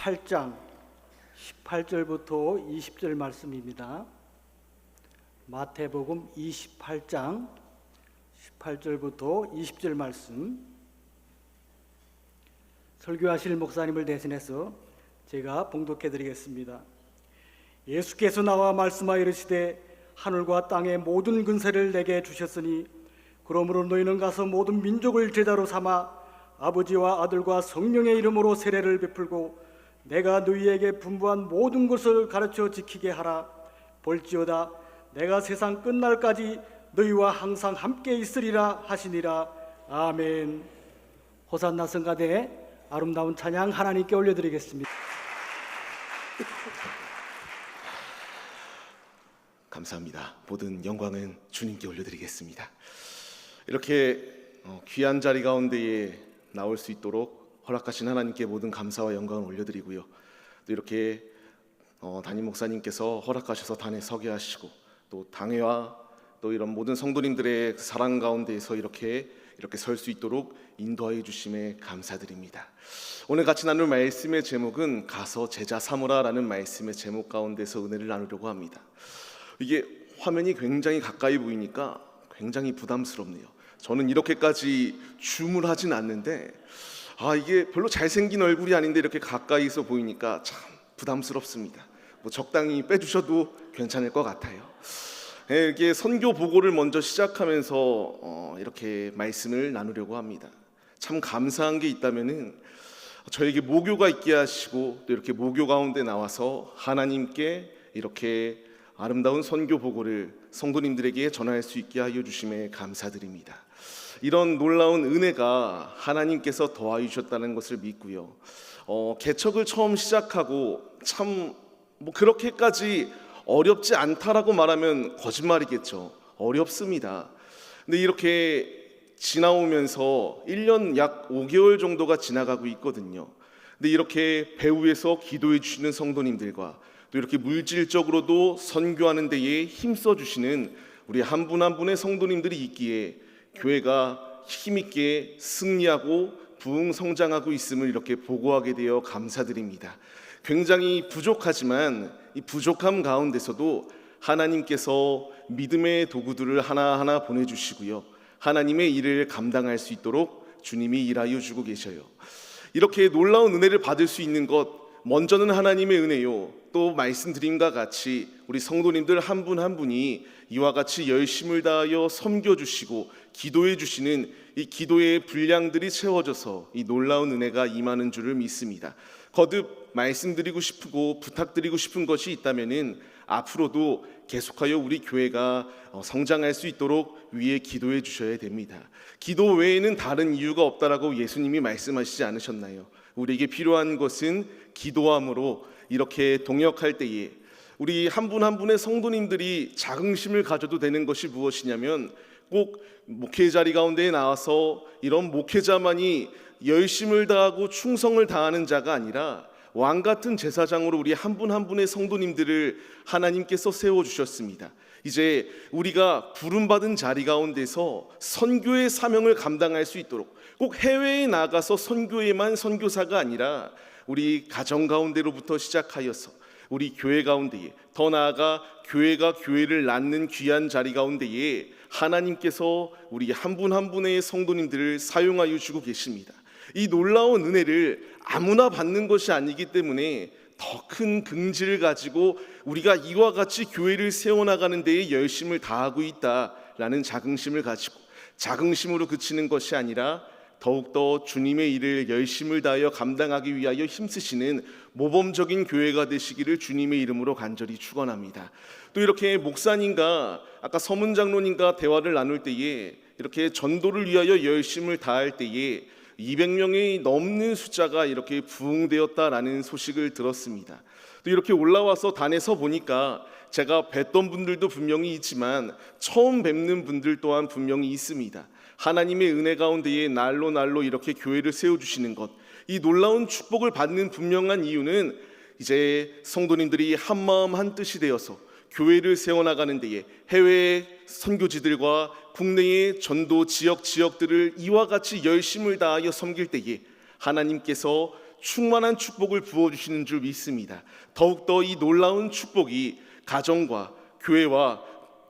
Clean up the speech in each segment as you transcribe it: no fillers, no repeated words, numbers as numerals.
28장 18절부터 20절 말씀입니다. 마태복음 28장 18절부터 20절 말씀, 설교하실 목사님을 대신해서 제가 봉독해 드리겠습니다. 예수께서 나와 말씀하여 이르시되 하늘과 땅의 모든 근세를 내게 주셨으니 그러므로 너희는 가서 모든 민족을 제자로 삼아 아버지와 아들과 성령의 이름으로 세례를 베풀고 내가 너희에게 분부한 모든 것을 가르쳐 지키게 하라. 볼지어다 내가 세상 끝날까지 너희와 항상 함께 있으리라 하시니라. 아멘. 호산나 성가대 아름다운 찬양 하나님께 올려드리겠습니다. 감사합니다. 모든 영광은 주님께 올려드리겠습니다. 이렇게 귀한 자리 가운데에 나올 수 있도록 허락하신 하나님께 모든 감사와 영광을 올려드리고요. 또 이렇게 담임 목사님께서 허락하셔서 단에 서게 하시고 또 당회와 또 이런 모든 성도님들의 사랑 가운데에서 이렇게 설 수 있도록 인도하여 주심에 감사드립니다. 오늘 같이 나눌 말씀의 제목은 가서 제자 삼으라라는 말씀의 제목 가운데서 은혜를 나누려고 합니다. 이게 화면이 굉장히 가까이 보이니까 굉장히 부담스럽네요. 저는 이렇게까지 줌을 하진 않는데 이게 별로 잘생긴 얼굴이 아닌데 이렇게 가까이서 보이니까 참 부담스럽습니다. 적당히 빼주셔도 괜찮을 것 같아요. 이렇게 선교 보고를 먼저 시작하면서 이렇게 말씀을 나누려고 합니다. 참 감사한 게 있다면은 저에게 모교가 있게 하시고 또 이렇게 모교 가운데 나와서 하나님께 이렇게 아름다운 선교 보고를 성도님들에게 전할 수 있게 하여 주심에 감사드립니다. 이런 놀라운 은혜가 하나님께서 더하여 주셨다는 것을 믿고요. 개척을 처음 시작하고 참 그렇게까지 어렵지 않다라고 말하면 거짓말이겠죠. 어렵습니다. 근데 이렇게 지나오면서 1년 약 5개월 정도가 지나가고 있거든요. 근데 이렇게 배후에서 기도해 주시는 성도님들과 또 이렇게 물질적으로도 선교하는 데에 힘써 주시는 우리 한 분 한 분의 성도님들이 있기에 교회가 힘있게 승리하고 부흥 성장하고 있음을 이렇게 보고하게 되어 감사드립니다. 굉장히 부족하지만 이 부족함 가운데서도 하나님께서 믿음의 도구들을 하나하나 보내주시고요, 하나님의 일을 감당할 수 있도록 주님이 일하여 주고 계셔요. 이렇게 놀라운 은혜를 받을 수 있는 것, 먼저는 하나님의 은혜요, 또 말씀드림과 같이 우리 성도님들 한 분 한 분이 이와 같이 열심을 다하여 섬겨주시고 기도해 주시는 이 기도의 분량들이 채워져서 이 놀라운 은혜가 임하는 줄을 믿습니다. 거듭 말씀드리고 싶고 부탁드리고 싶은 것이 있다면은 앞으로도 계속하여 우리 교회가 성장할 수 있도록 위에 기도해 주셔야 됩니다. 기도 외에는 다른 이유가 없다라고 예수님이 말씀하시지 않으셨나요? 우리에게 필요한 것은 기도함으로 이렇게 동역할 때에 우리 한 분 한 분의 성도님들이 자긍심을 가져도 되는 것이 무엇이냐면 꼭 목회 자리 가운데에 나와서 이런 목회자만이 열심을 다하고 충성을 다하는 자가 아니라 왕 같은 제사장으로 우리 한 분 한 분의 성도님들을 하나님께서 세워주셨습니다. 이제 우리가 부름받은 자리 가운데서 선교의 사명을 감당할 수 있도록 꼭 해외에 나가서 선교에만 선교사가 아니라 우리 가정 가운데로부터 시작하여서 우리 교회 가운데에, 더 나아가 교회가 교회를 낳는 귀한 자리 가운데에 하나님께서 우리 한 분 한 분의 성도님들을 사용하여 주고 계십니다. 이 놀라운 은혜를 아무나 받는 것이 아니기 때문에 더 큰 긍지를 가지고 우리가 이와 같이 교회를 세워나가는 데에 열심을 다하고 있다라는 자긍심을 가지고, 자긍심으로 그치는 것이 아니라 더욱더 주님의 일을 열심을 다하여 감당하기 위하여 힘쓰시는 모범적인 교회가 되시기를 주님의 이름으로 간절히 축원합니다. 또 이렇게 목사님과 아까 서문 장로님과 대화를 나눌 때에 이렇게 전도를 위하여 열심을 다할 때에 200명이 넘는 숫자가 이렇게 부흥되었다라는 소식을 들었습니다. 또 이렇게 올라와서 단에서 보니까 제가 뵀던 분들도 분명히 있지만 처음 뵙는 분들 또한 분명히 있습니다. 하나님의 은혜 가운데에 날로 날로 이렇게 교회를 세워주시는 것, 이 놀라운 축복을 받는 분명한 이유는 이제 성도님들이 한마음 한뜻이 되어서 교회를 세워나가는 데에 해외 선교지들과 국내의 전도 지역들을 이와 같이 열심을 다하여 섬길 때에 하나님께서 충만한 축복을 부어주시는 줄 믿습니다. 더욱더 이 놀라운 축복이 가정과 교회와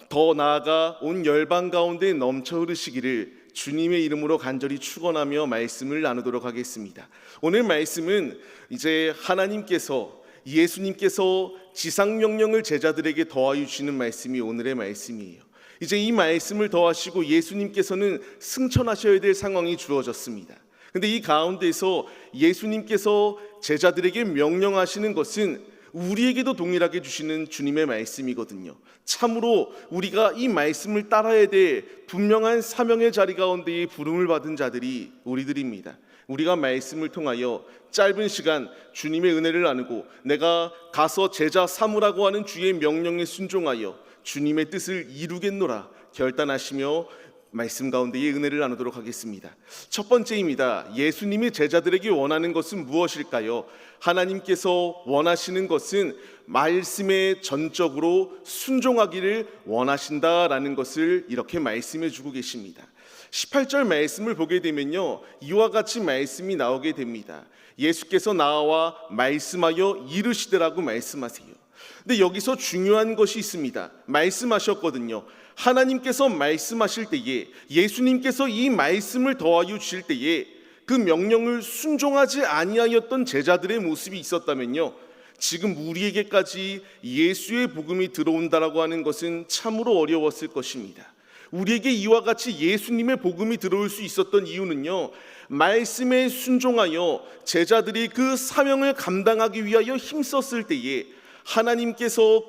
더 나아가 온 열방 가운데 넘쳐 흐르시기를 주님의 이름으로 간절히 축원하며 말씀을 나누도록 하겠습니다. 오늘 말씀은 이제 하나님께서 예수님께서 지상명령을 제자들에게 더하여 주시는 말씀이 오늘의 말씀이에요. 이제 이 말씀을 더하시고 예수님께서는 승천하셔야 될 상황이 주어졌습니다. 근데 이 가운데서 예수님께서 제자들에게 명령하시는 것은 우리에게도 동일하게 주시는 주님의 말씀이거든요. 참으로 우리가 이 말씀을 따라야 될 분명한 사명의 자리 가운데에 부름을 받은 자들이 우리들입니다. 우리가 말씀을 통하여 짧은 시간 주님의 은혜를 나누고 내가 가서 제자 삼으라고 하는 주의 명령에 순종하여 주님의 뜻을 이루겠노라 결단하시며 말씀 가운데의 은혜를 나누도록 하겠습니다. 첫 번째입니다. 예수님이 제자들에게 원하는 것은 무엇일까요? 하나님께서 원하시는 것은 말씀에 전적으로 순종하기를 원하신다라는 것을 이렇게 말씀해 주고 계십니다. 18절 말씀을 보게 되면요, 이와 같이 말씀이 나오게 됩니다. 예수께서 나와 말씀하여 이르시되라고 말씀하세요. 근데 여기서 중요한 것이 있습니다. 말씀하셨거든요. 하나님께서 말씀하실 때에, 예수님께서 이 말씀을 더하여 주실 때에 그 명령을 순종하지 아니하였던 제자들의 모습이 있었다면요, 지금 우리에게까지 예수의 복음이 들어온다라고 하는 것은 참으로 어려웠을 것입니다. 우리에게 이와 같이 예수님의 복음이 들어올 수 있었던 이유는요, 말씀에 순종하여 제자들이 그 사명을 감당하기 위하여 힘썼을 때에 하나님께서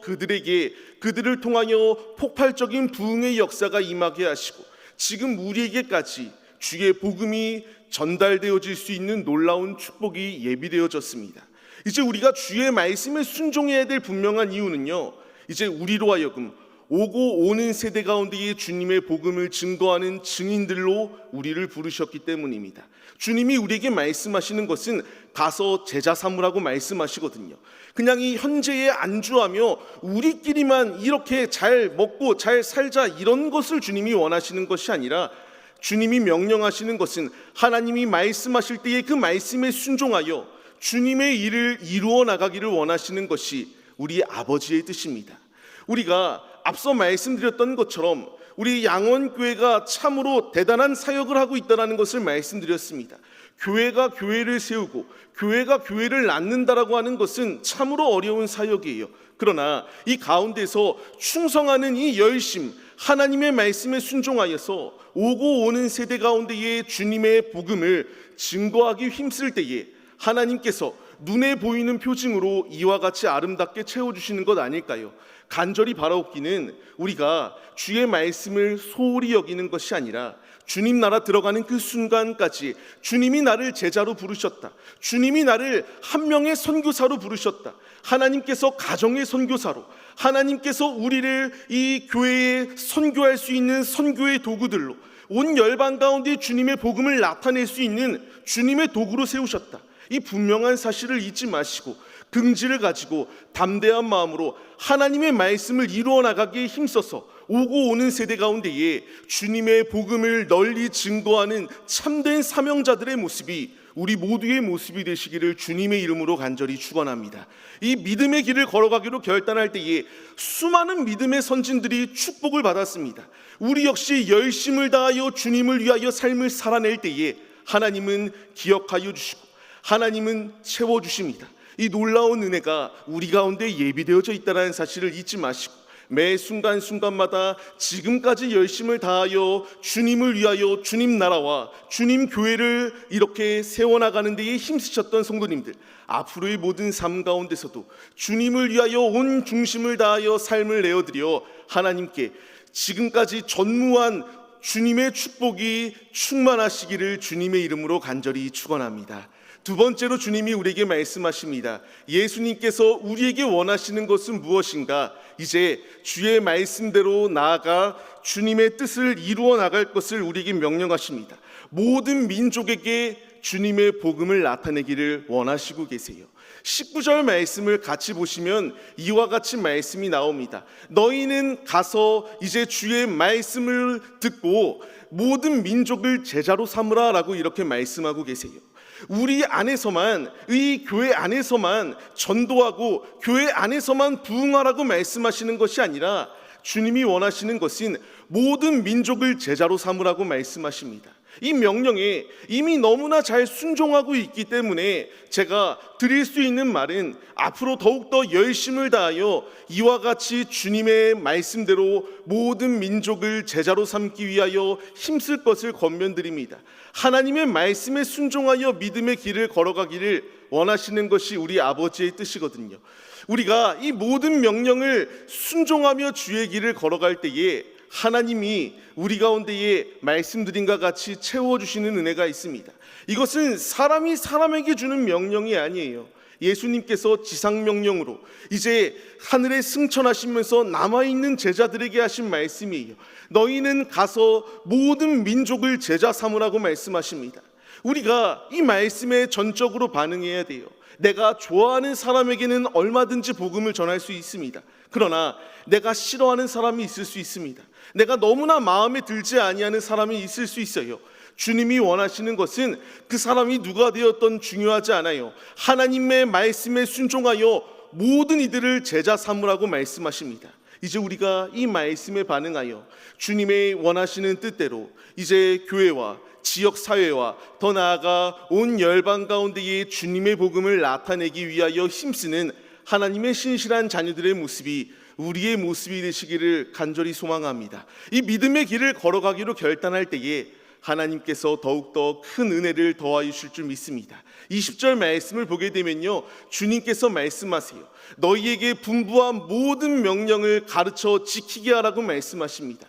그들을 통하여 폭발적인 부흥의 역사가 임하게 하시고 지금 우리에게까지 주의 복음이 전달되어질 수 있는 놀라운 축복이 예비되어졌습니다. 이제 우리가 주의 말씀에 순종해야 될 분명한 이유는요, 이제 우리로 하여금 오고 오는 세대 가운데에 주님의 복음을 증거하는 증인들로 우리를 부르셨기 때문입니다. 주님이 우리에게 말씀하시는 것은 가서 제자 삼으라고 말씀하시거든요. 그냥 이 현재에 안주하며 우리끼리만 이렇게 잘 먹고 잘 살자 이런 것을 주님이 원하시는 것이 아니라 주님이 명령하시는 것은 하나님이 말씀하실 때에 그 말씀에 순종하여 주님의 일을 이루어 나가기를 원하시는 것이 우리 아버지의 뜻입니다. 우리가 앞서 말씀드렸던 것처럼 우리 양원교회가 참으로 대단한 사역을 하고 있다는 것을 말씀드렸습니다. 교회가 교회를 세우고 교회가 교회를 낳는다라고 하는 것은 참으로 어려운 사역이에요. 그러나 이 가운데서 충성하는 이 열심, 하나님의 말씀에 순종하여서 오고 오는 세대 가운데에 주님의 복음을 증거하기 힘쓸 때에 하나님께서 눈에 보이는 표징으로 이와 같이 아름답게 채워주시는 것 아닐까요? 간절히 바라옵기는 우리가 주의 말씀을 소홀히 여기는 것이 아니라 주님 나라 들어가는 그 순간까지 주님이 나를 제자로 부르셨다, 주님이 나를 한 명의 선교사로 부르셨다, 하나님께서 가정의 선교사로, 하나님께서 우리를 이 교회에 선교할 수 있는 선교의 도구들로 온 열방 가운데 주님의 복음을 나타낼 수 있는 주님의 도구로 세우셨다. 이 분명한 사실을 잊지 마시고 긍지를 가지고 담대한 마음으로 하나님의 말씀을 이루어 나가기에 힘써서 오고 오는 세대 가운데에 주님의 복음을 널리 증거하는 참된 사명자들의 모습이 우리 모두의 모습이 되시기를 주님의 이름으로 간절히 축원합니다. 이 믿음의 길을 걸어가기로 결단할 때에 수많은 믿음의 선진들이 축복을 받았습니다. 우리 역시 열심을 다하여 주님을 위하여 삶을 살아낼 때에 하나님은 기억하여 주시고 하나님은 채워주십니다. 이 놀라운 은혜가 우리 가운데 예비되어져 있다는 사실을 잊지 마시고 매 순간순간마다 지금까지 열심을 다하여 주님을 위하여 주님 나라와 주님 교회를 이렇게 세워나가는 데에 힘쓰셨던 성도님들, 앞으로의 모든 삶 가운데서도 주님을 위하여 온 중심을 다하여 삶을 내어드려 하나님께 지금까지 전무한 주님의 축복이 충만하시기를 주님의 이름으로 간절히 축원합니다. 두 번째로 주님이 우리에게 말씀하십니다. 예수님께서 우리에게 원하시는 것은 무엇인가? 이제 주의 말씀대로 나아가 주님의 뜻을 이루어 나갈 것을 우리에게 명령하십니다. 모든 민족에게 주님의 복음을 나타내기를 원하시고 계세요. 19절 말씀을 같이 보시면 이와 같이 말씀이 나옵니다. 너희는 가서 이제 주의 말씀을 듣고 모든 민족을 제자로 삼으라 라고 이렇게 말씀하고 계세요. 우리 안에서만, 이 교회 안에서만 전도하고 교회 안에서만 부흥하라고 말씀하시는 것이 아니라 주님이 원하시는 것은 모든 민족을 제자로 삼으라고 말씀하십니다. 이 명령에 이미 너무나 잘 순종하고 있기 때문에 제가 드릴 수 있는 말은 앞으로 더욱더 열심을 다하여 이와 같이 주님의 말씀대로 모든 민족을 제자로 삼기 위하여 힘쓸 것을 권면드립니다. 하나님의 말씀에 순종하여 믿음의 길을 걸어가기를 원하시는 것이 우리 아버지의 뜻이거든요. 우리가 이 모든 명령을 순종하며 주의 길을 걸어갈 때에 하나님이 우리 가운데에 말씀드린과 같이 채워주시는 은혜가 있습니다. 이것은 사람이 사람에게 주는 명령이 아니에요. 예수님께서 지상명령으로 이제 하늘에 승천하시면서 남아있는 제자들에게 하신 말씀이에요. 너희는 가서 모든 민족을 제자 삼으라고 말씀하십니다. 우리가 이 말씀에 전적으로 반응해야 돼요. 내가 좋아하는 사람에게는 얼마든지 복음을 전할 수 있습니다. 그러나 내가 싫어하는 사람이 있을 수 있습니다. 내가 너무나 마음에 들지 아니하는 사람이 있을 수 있어요. 주님이 원하시는 것은 그 사람이 누가 되었던 중요하지 않아요. 하나님의 말씀에 순종하여 모든 이들을 제자 삼으라고 말씀하십니다. 이제 우리가 이 말씀에 반응하여 주님의 원하시는 뜻대로 이제 교회와 지역 사회와 더 나아가 온 열방 가운데에 주님의 복음을 나타내기 위하여 힘쓰는 하나님의 신실한 자녀들의 모습이 우리의 모습이 되시기를 간절히 소망합니다. 이 믿음의 길을 걸어가기로 결단할 때에 하나님께서 더욱더 큰 은혜를 더하여 주실 줄 믿습니다. 20절 말씀을 보게 되면요, 주님께서 말씀하세요. 너희에게 분부한 모든 명령을 가르쳐 지키게 하라고 말씀하십니다.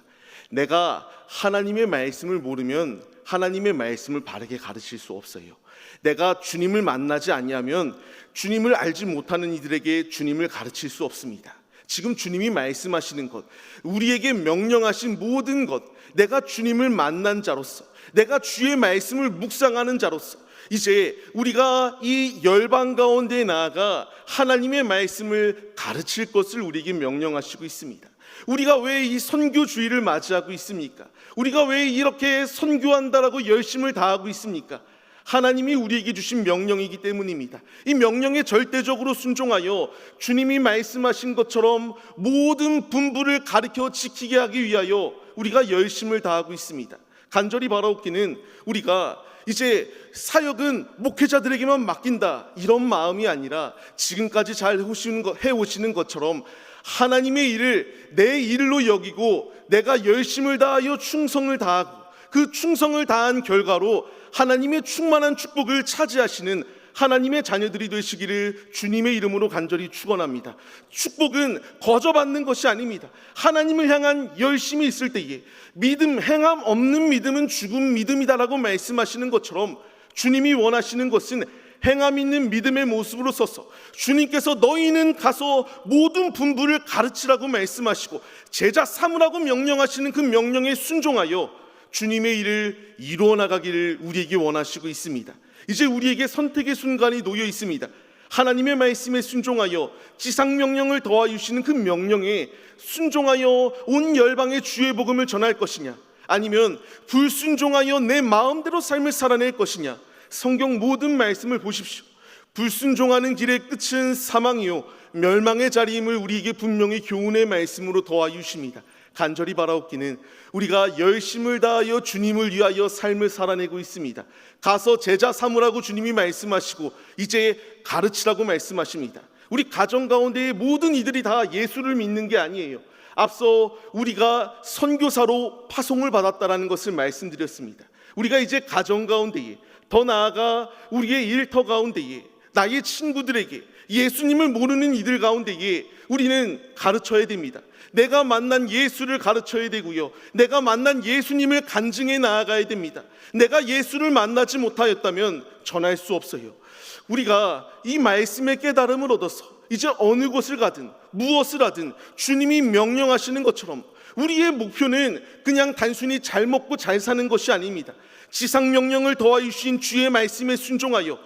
내가 하나님의 말씀을 모르면 하나님의 말씀을 바르게 가르칠 수 없어요. 내가 주님을 만나지 아니하면 주님을 알지 못하는 이들에게 주님을 가르칠 수 없습니다. 지금 주님이 말씀하시는 것, 우리에게 명령하신 모든 것, 내가 주님을 만난 자로서, 내가 주의 말씀을 묵상하는 자로서 이제 우리가 이 열방 가운데 나아가 하나님의 말씀을 가르칠 것을 우리에게 명령하시고 있습니다. 우리가 왜 이 선교주의를 맞이하고 있습니까? 우리가 왜 이렇게 선교한다라고 열심을 다하고 있습니까? 하나님이 우리에게 주신 명령이기 때문입니다. 이 명령에 절대적으로 순종하여 주님이 말씀하신 것처럼 모든 분부를 가르쳐 지키게 하기 위하여 우리가 열심을 다하고 있습니다. 간절히 바라옵기는 우리가 이제 사역은 목회자들에게만 맡긴다 이런 마음이 아니라 지금까지 잘 해오시는 것처럼 하나님의 일을 내 일로 여기고 내가 열심을 다하여 충성을 다하고 그 충성을 다한 결과로 하나님의 충만한 축복을 차지하시는 하나님의 자녀들이 되시기를 주님의 이름으로 간절히 축원합니다. 축복은 거저받는 것이 아닙니다. 하나님을 향한 열심이 있을 때에 믿음, 행함 없는 믿음은 죽은 믿음이다라고 말씀하시는 것처럼 주님이 원하시는 것은 행함 있는 믿음의 모습으로 서서 주님께서 너희는 가서 모든 분부를 가르치라고 말씀하시고 제자 삼으라고 명령하시는 그 명령에 순종하여 주님의 일을 이루어 나가기를 우리에게 원하시고 있습니다. 이제 우리에게 선택의 순간이 놓여 있습니다. 하나님의 말씀에 순종하여 지상명령을 더하여 주시는 그 명령에 순종하여 온 열방의 주의 복음을 전할 것이냐, 아니면 불순종하여 내 마음대로 삶을 살아낼 것이냐. 성경 모든 말씀을 보십시오. 불순종하는 길의 끝은 사망이요 멸망의 자리임을 우리에게 분명히 교훈의 말씀으로 더하여 주십니다. 간절히 바라옵기는 우리가 열심을 다하여 주님을 위하여 삶을 살아내고 있습니다. 가서 제자 삼으라고 주님이 말씀하시고 이제 가르치라고 말씀하십니다. 우리 가정 가운데의 모든 이들이 다 예수를 믿는 게 아니에요. 앞서 우리가 선교사로 파송을 받았다라는 것을 말씀드렸습니다. 우리가 이제 가정 가운데에, 더 나아가 우리의 일터 가운데에, 나의 친구들에게, 예수님을 모르는 이들 가운데에 우리는 가르쳐야 됩니다. 내가 만난 예수를 가르쳐야 되고요, 내가 만난 예수님을 간증해 나아가야 됩니다. 내가 예수를 만나지 못하였다면 전할 수 없어요. 우리가 이 말씀의 깨달음을 얻어서 이제 어느 곳을 가든 무엇을 하든 주님이 명령하시는 것처럼 우리의 목표는 그냥 단순히 잘 먹고 잘 사는 것이 아닙니다. 지상명령을 더하여 주신 주의 말씀에 순종하여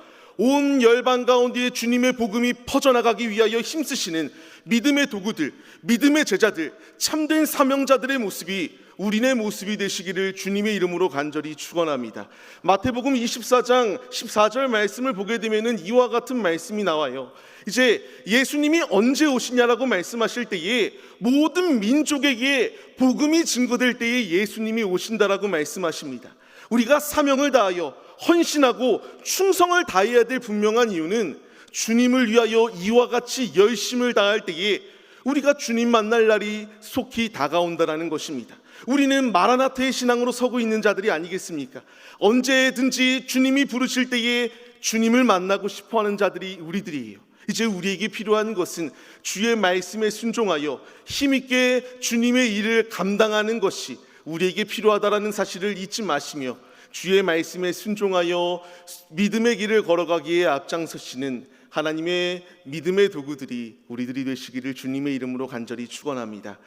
온 열방 가운데 주님의 복음이 퍼져나가기 위하여 힘쓰시는 믿음의 도구들, 믿음의 제자들, 참된 사명자들의 모습이 우리네 모습이 되시기를 주님의 이름으로 간절히 축원합니다. 마태복음 24장 14절 말씀을 보게 되면은 이와 같은 말씀이 나와요. 이제 예수님이 언제 오시냐라고 말씀하실 때에 모든 민족에게 복음이 증거될 때에 예수님이 오신다라고 말씀하십니다. 우리가 사명을 다하여 헌신하고 충성을 다해야 될 분명한 이유는 주님을 위하여 이와 같이 열심을 다할 때에 우리가 주님 만날 날이 속히 다가온다라는 것입니다. 우리는 마라나타의 신앙으로 서고 있는 자들이 아니겠습니까? 언제든지 주님이 부르실 때에 주님을 만나고 싶어하는 자들이 우리들이에요. 이제 우리에게 필요한 것은 주의 말씀에 순종하여 힘있게 주님의 일을 감당하는 것이 우리에게 필요하다라는 사실을 잊지 마시며 주의 말씀에 순종하여 믿음의 길을 걸어가기에 앞장서시는 하나님의 믿음의 도구들이 우리들이 되시기를 주님의 이름으로 간절히 축원합니다.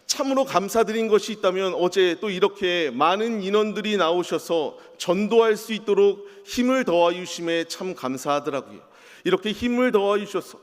참으로 감사드린 것이 있다면 어제 또 이렇게 많은 인원들이 나오셔서 전도할 수 있도록 힘을 더하 주심에 참 감사하더라고요. 이렇게 힘을 더하 주셔서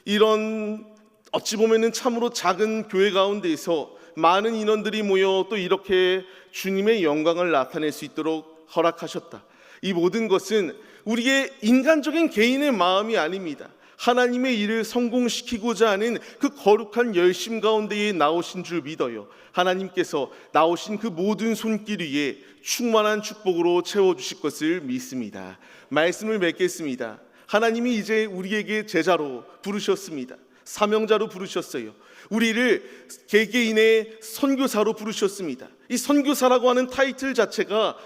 이런 어찌 보면은 참으로 작은 교회 가운데에서 많은 인원들이 모여 또 이렇게 주님의 영광을 나타낼 수 있도록 허락하셨다. 이 모든 것은 우리의 인간적인 개인의 마음이 아닙니다. 하나님의 일을 성공시키고자 하는 그 거룩한 열심 가운데에 나오신 줄 믿어요. 하나님께서 나오신 그 모든 손길 위에 충만한 축복으로 채워주실 것을 믿습니다. 말씀을 맺겠습니다. 하나님이 이제 우리에게 제자로 부르셨습니다. 사명자로 부르셨어요. 우리를 개개인의 선교사로 부르셨습니다. 이 선교사라고 하는 타이틀 자체가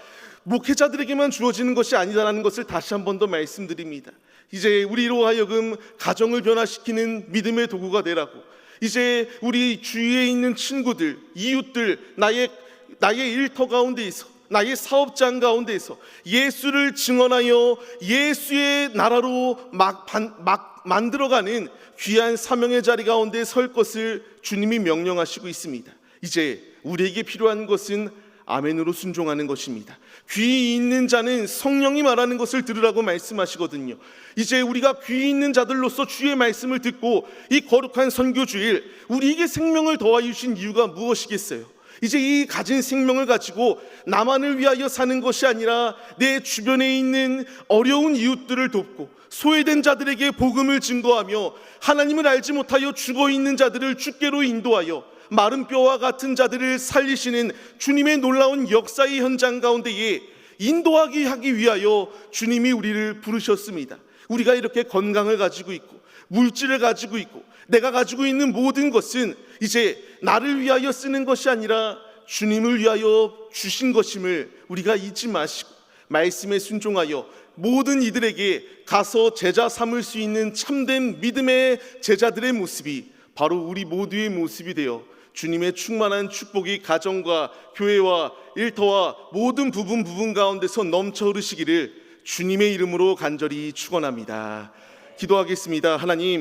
목회자들에게만 주어지는 것이 아니다라는 것을 다시 한 번 더 말씀드립니다. 이제 우리로 하여금 가정을 변화시키는 믿음의 도구가 되라고, 이제 우리 주위에 있는 친구들, 이웃들, 나의 일터 가운데에서, 나의 사업장 가운데에서 예수를 증언하여 예수의 나라로 막 만들어가는 귀한 사명의 자리 가운데 설 것을 주님이 명령하시고 있습니다. 이제 우리에게 필요한 것은 아멘으로 순종하는 것입니다. 귀 있는 자는 성령이 말하는 것을 들으라고 말씀하시거든요. 이제 우리가 귀 있는 자들로서 주의 말씀을 듣고 이 거룩한 선교주일 우리에게 생명을 더하여 주신 이유가 무엇이겠어요? 이제 이 가진 생명을 가지고 나만을 위하여 사는 것이 아니라 내 주변에 있는 어려운 이웃들을 돕고 소외된 자들에게 복음을 증거하며 하나님을 알지 못하여 죽어있는 자들을 주께로 인도하여 마른 뼈와 같은 자들을 살리시는 주님의 놀라운 역사의 현장 가운데에 인도하기 위하여 주님이 우리를 부르셨습니다. 우리가 이렇게 건강을 가지고 있고 물질을 가지고 있고 내가 가지고 있는 모든 것은 이제 나를 위하여 쓰는 것이 아니라 주님을 위하여 주신 것임을 우리가 잊지 마시고 말씀에 순종하여 모든 이들에게 가서 제자 삼을 수 있는 참된 믿음의 제자들의 모습이 바로 우리 모두의 모습이 되어 주님의 충만한 축복이 가정과 교회와 일터와 모든 부분 가운데서 넘쳐 흐르시기를 주님의 이름으로 간절히 축원합니다. 기도하겠습니다. 하나님,